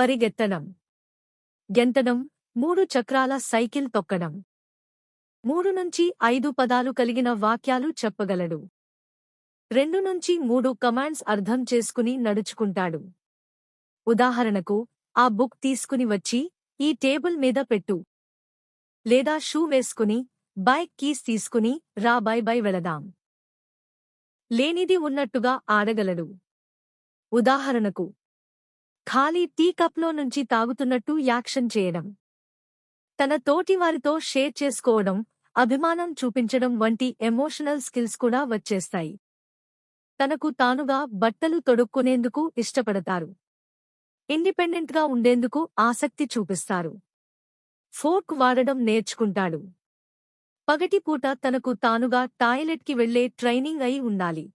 పరిగెత్తడం, గెంతడం, 3 చక్రాల సైకిల్ తొక్కడం. 3-5 పదాలు కలిగిన వాక్యాలు చెప్పగలడు. 2-3 కమాండ్స్ అర్థం చేసుకుని నడుచుకుంటాడు. ఉదాహరణకు, ఆ బుక్ తీసుకుని వచ్చి ఈ టేబుల్ మీద పెట్టు. లేదా షూ వేసుకుని బైక్ కీస్ తీసుకుని రా బై బై వెళదాం. లేనిది ఉన్నట్టుగా ఆడగలడు. ఉదాహరణకు, ఖాళీ టీ కప్లో నుంచి తాగుతున్నట్టు యాక్షన్ చేయడం. తన తోటివారితో షేర్ చేసుకోవడం, అభిమానం చూపించడం వంటి ఎమోషనల్ స్కిల్స్ కూడా వచ్చేస్తాయి. తనకు తానుగా బట్టలు తొడుక్కునేందుకు ఇష్టపడతారు. ఇండిపెండెంట్గా ఉండేందుకు ఆసక్తి చూపిస్తారు. ఫోర్క్ వాడడం నేర్చుకుంటాడు. పగటిపూట తనకు తానుగా టాయిలెట్కి వెళ్లే ట్రైనింగ్ అయి ఉండాలి.